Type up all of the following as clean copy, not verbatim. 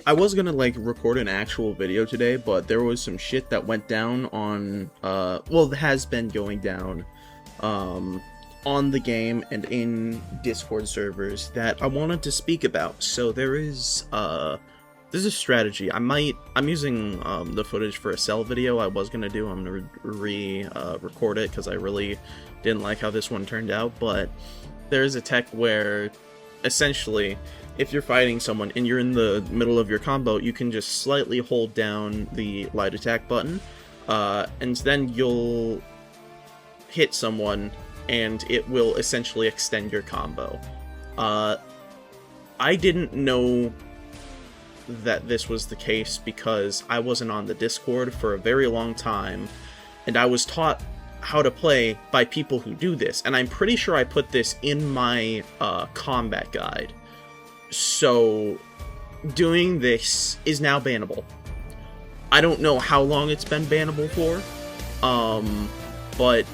I was gonna like record an actual video today, but there was some shit that went down on well, it has been going down um on the game and in Discord servers that I wanted to speak about. So there's a strategy. I'm using the footage for a cell video I was gonna do. I'm gonna record it because I really didn't like how this one turned out, but there's a tech where essentially if you're fighting someone and you're in the middle of your combo, you can just slightly hold down the light attack button, and then you'll hit someone and it will essentially extend your combo. I didn't know that this was the case because I wasn't on the Discord for a very long time, and I was taught how to play by people who do this, and I'm pretty sure I put this in my combat guide. So doing this is now bannable. I don't know how long it's been bannable for, but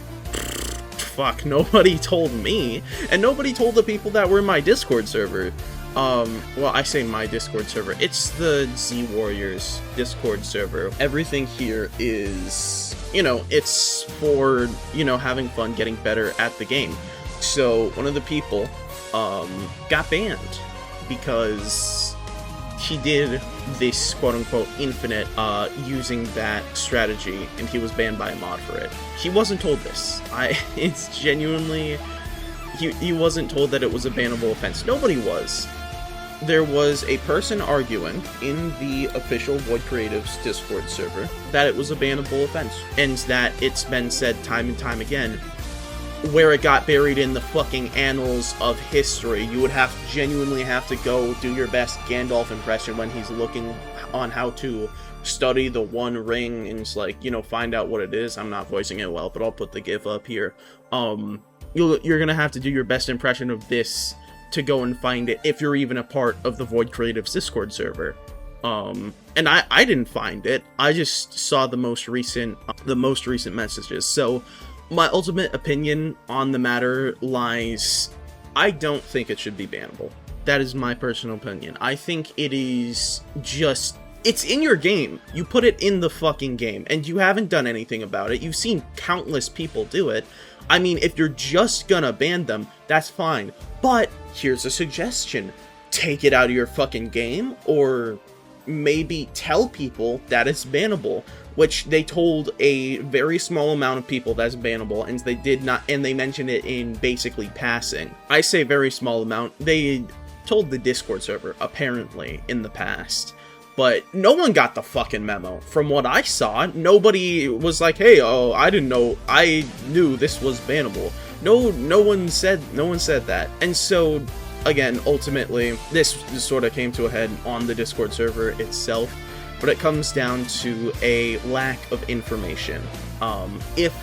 fuck, nobody told me, and nobody told the people that were in my Discord server. Well, I say my Discord server. It's the Z Warriors Discord server. Everything here is, it's for, having fun, getting better at the game. So one of the people, got banned because he did this quote-unquote infinite, using that strategy, and he was banned by a mod for it. He wasn't told this. It's genuinely, he wasn't told that it was a bannable offense. Nobody was. There was a person arguing in the official Void Creatives Discord server that it was a bannable offense, and that it's been said time and time again. Where it got buried in the fucking annals of history, you would genuinely have to go do your best Gandalf impression when he's looking on how to study the One Ring and like, find out what it is. I'm not voicing it well, but I'll put the GIF up here. You're gonna have to do your best impression of this to go and find it if you're even a part of the Void Creatives Discord server. And I didn't find it. I just saw the most recent messages. So my ultimate opinion on the matter lies, I don't think it should be bannable. That is my personal opinion. I think it is just, it's in your game. You put it in the fucking game, and you haven't done anything about it. You've seen countless people do it. I mean, if you're just gonna ban them, that's fine. But here's a suggestion. Take it out of your fucking game, or maybe tell people that it's bannable, which they told a very small amount of people that's bannable, and they did not, and they mentioned it in basically passing. I say very small amount. They told the Discord server, apparently, in the past. But no one got the fucking memo. From what I saw, nobody was like, hey, oh, I didn't know, I knew this was bannable. No one said that. And so, again, ultimately, this sort of came to a head on the Discord server itself, but it comes down to a lack of information. If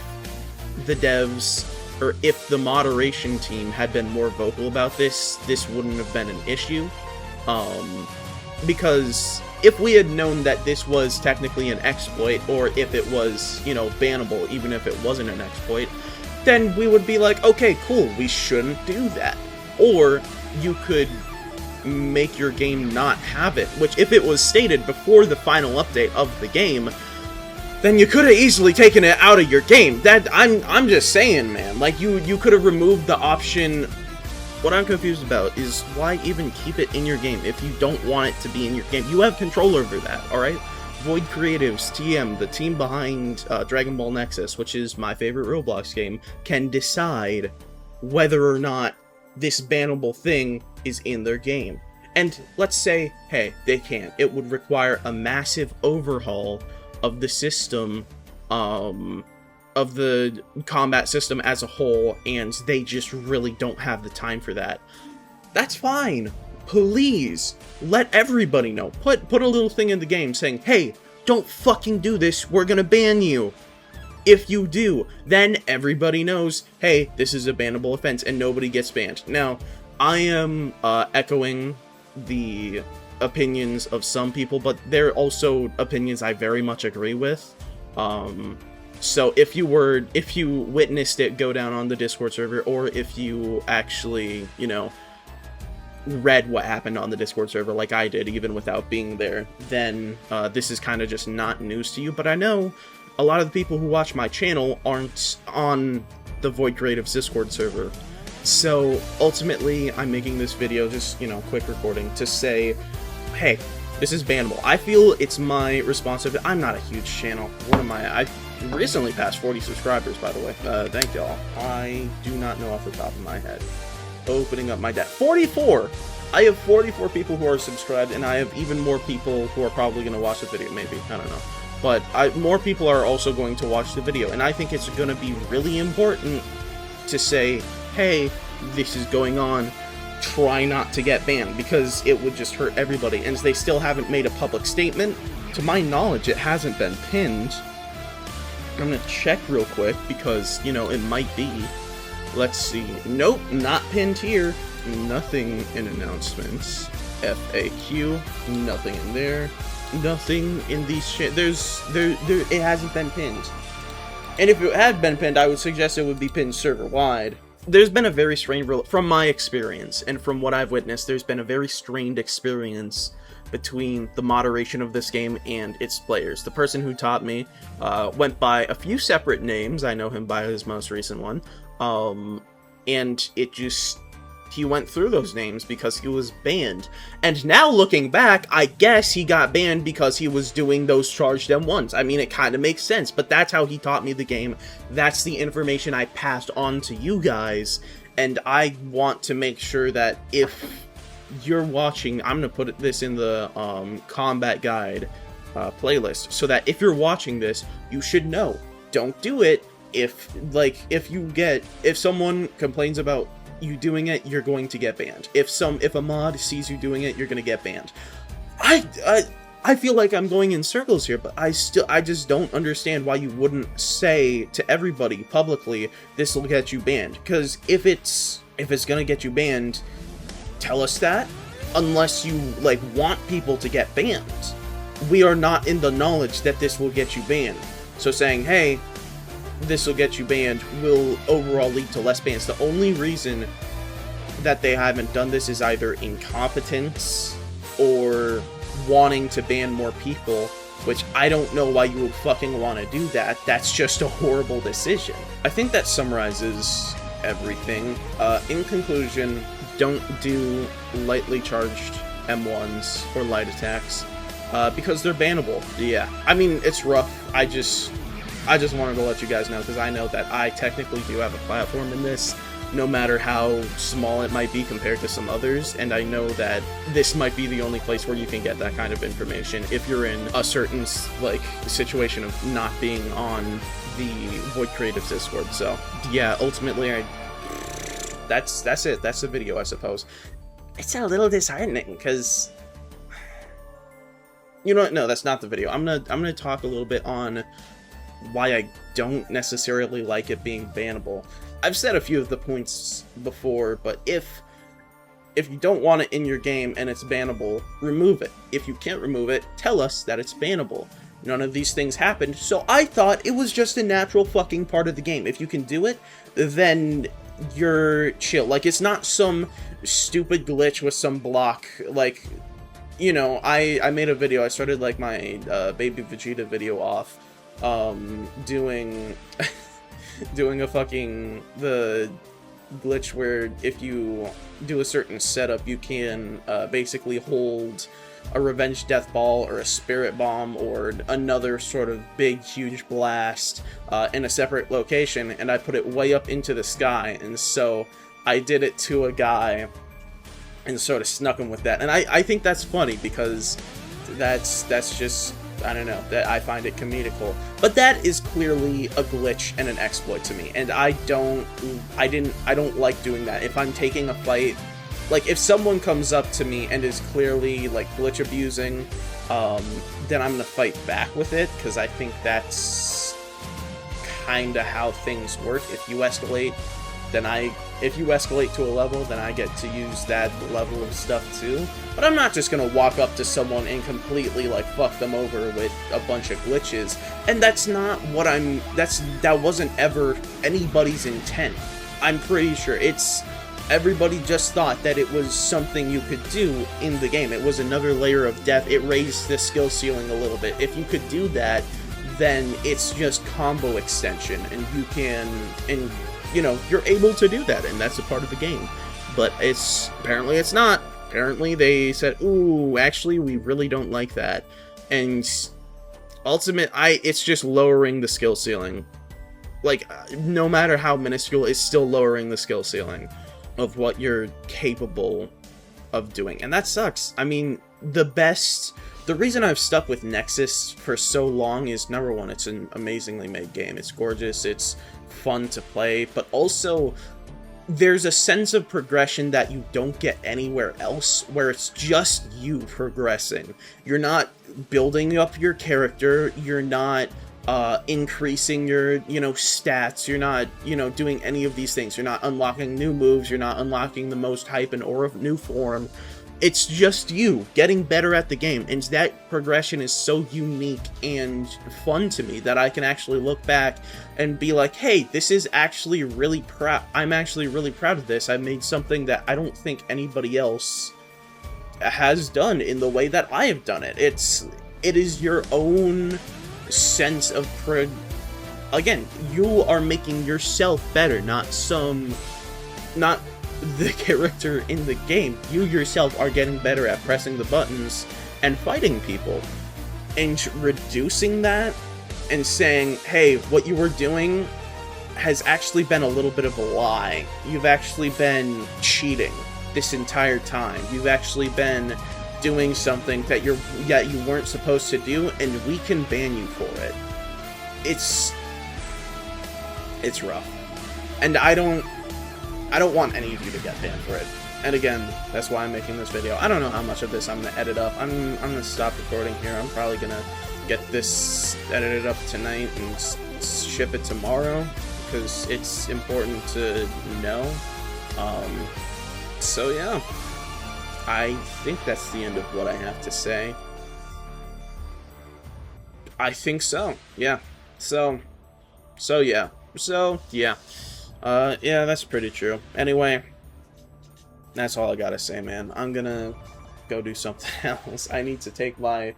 the devs, or if the moderation team had been more vocal about this, this wouldn't have been an issue. Because if we had known that this was technically an exploit, or if it was, bannable, even if it wasn't an exploit, then we would be like, okay, cool, we shouldn't do that. Or you could make your game not have it, which if it was stated before the final update of the game, then you could have easily taken it out of your game. That I'm just saying, man. Like, you could have removed the option. What I'm confused about is why even keep it in your game if you don't want it to be in your game. You have control over that, alright? Void Creatives, TM, the team behind Dragon Ball Nexus, which is my favorite Roblox game, can decide whether or not this bannable thing is in their game. And let's say, hey, they can't. It would require a massive overhaul of the system, of the combat system as a whole, and they just really don't have the time for that. That's fine. Please, let everybody know. Put a little thing in the game saying, hey, don't fucking do this, we're gonna ban you. If you do, then everybody knows, hey, this is a bannable offense, and nobody gets banned. Now, I am echoing the opinions of some people, but they're also opinions I very much agree with. So if you witnessed it go down on the Discord server, or if you actually, read what happened on the Discord server like I did, even without being there, then this is kind of just not news to you. But I know a lot of the people who watch my channel aren't on the Void Creatives Discord server. So ultimately, I'm making this video, just, you know, quick recording, to say, hey, this is Bannable. I feel it's my responsibility. I'm not a huge channel. What am I? I recently passed 40 subscribers, by the way. Thank y'all. I do not know off the top of my head. Opening up my deck. 44! I have 44 people who are subscribed, and I have even more people who are probably going to watch the video, maybe. I don't know. But more people are also going to watch the video, and I think it's going to be really important to say, hey, this is going on, try not to get banned, because it would just hurt everybody. And they still haven't made a public statement. To my knowledge, it hasn't been pinned. I'm going to check real quick, because, you know, it might be. Let's see. Nope, not pinned here. Nothing in announcements. FAQ, nothing in there. Nothing in these it hasn't been pinned. And if it had been pinned, I would suggest it would be pinned server-wide. There's been a very strained, from my experience, and from what I've witnessed, there's been a very strained experience between the moderation of this game and its players. The person who taught me went by a few separate names. I know him by his most recent one. And it just... he went through those names because he was banned. And now looking back, I guess he got banned because he was doing those charged M1s. I mean, it kind of makes sense, but that's how he taught me the game. That's the information I passed on to you guys. And I want to make sure that if you're watching, I'm going to put this in the combat guide playlist, so that if you're watching this, you should know. Don't do it. If someone complains about you doing it, you're going to get banned. If a mod sees you doing it, you're going to get banned. I feel like I'm going in circles here, but I just don't understand why you wouldn't say to everybody publicly, this will get you banned. Because if it's going to get you banned, tell us that. Unless you like want people to get banned. We are not in the knowledge that this will get you banned. So saying, hey, this will get you banned will overall lead to less bans. The only reason that they haven't done this is either incompetence or wanting to ban more people, which I don't know why you would fucking want to do that. That's just a horrible decision. I think that summarizes everything. In conclusion, don't do lightly charged M1s or light attacks because they're bannable. Yeah, I mean, it's rough. I just wanted to let you guys know, because I know that I technically do have a platform in this, no matter how small it might be compared to some others, and I know that this might be the only place where you can get that kind of information if you're in a certain, like, situation of not being on the Void Creatives Discord. So, yeah, ultimately, that's it. That's the video, I suppose. It's a little disheartening, because... you know what? No, that's not the video. I'm gonna talk a little bit on why I don't necessarily like it being bannable. I've said a few of the points before, but if you don't want it in your game and it's bannable, remove it. If you can't remove it, tell us that it's bannable. None of these things happened, so I thought it was just a natural fucking part of the game. If you can do it, then you're chill. Like, it's not some stupid glitch with some block. Like, you know, I made a video, I started like my Baby Vegeta video off doing a fucking the glitch where if you do a certain setup, you can basically hold a revenge death ball or a spirit bomb or another sort of big huge blast in a separate location, and I put it way up into the sky, and so I did it to a guy and sort of snuck him with that. And I think that's funny, because that's just, I don't know, that I find it comical. But that is clearly a glitch and an exploit to me, and I don't like doing that. If I'm taking a fight, like if someone comes up to me and is clearly like glitch abusing, then I'm gonna fight back with it, because I think that's kinda how things work. If you escalate to a level, then I get to use that level of stuff too. But I'm not just gonna walk up to someone and completely like fuck them over with a bunch of glitches. And that's not what that wasn't ever anybody's intent. I'm pretty sure Everybody just thought that it was something you could do in the game. It was another layer of depth. It raised the skill ceiling a little bit. If you could do that, then it's just combo extension, and you can, and you know, you're able to do that, and that's a part of the game. But apparently it's not. Apparently they said, ooh, actually we really don't like that. And it's just lowering the skill ceiling. Like, no matter how minuscule, it's still lowering the skill ceiling of what you're capable of doing. And that sucks. I mean, the reason I've stuck with Nexus for so long is, number one, it's an amazingly made game. It's gorgeous, it's fun to play, but also there's a sense of progression that you don't get anywhere else, where it's just you progressing. You're not building up your character, you're not increasing your, stats, you're not, doing any of these things. You're not unlocking new moves, you're not unlocking the most hype and aura of new form. It's just you getting better at the game, and that progression is so unique and fun to me that I can actually look back and be like, hey, this is actually really proud. I'm actually really proud of this. I made something that I don't think anybody else has done in the way that I have done it. It is your own sense of again, you are making yourself better, not the character in the game. You yourself are getting better at pressing the buttons and fighting people, and reducing that and saying, hey, what you were doing has actually been a little bit of a lie. You've actually been cheating this entire time. You've actually been doing something that you weren't supposed to do, and we can ban you for it. It's rough, and I don't want any of you to get banned for it. And again, that's why I'm making this video. I don't know how much of this I'm gonna edit up. I'm gonna stop recording here. I'm probably gonna get this edited up tonight and ship it tomorrow, because it's important to know. So yeah, I think that's the end of what I have to say. I think so. Yeah. So yeah. Yeah, that's pretty true. Anyway, that's all I gotta say, man. I'm gonna go do something else. I need to take a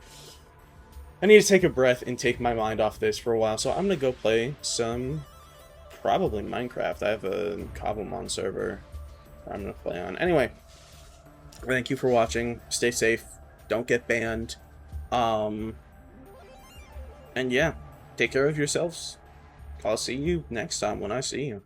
breath and take my mind off this for a while. So I'm gonna go play some, probably Minecraft. I have a Cobblemon server I'm gonna play on. Anyway, thank you for watching. Stay safe. Don't get banned. And yeah, take care of yourselves. I'll see you next time when I see you.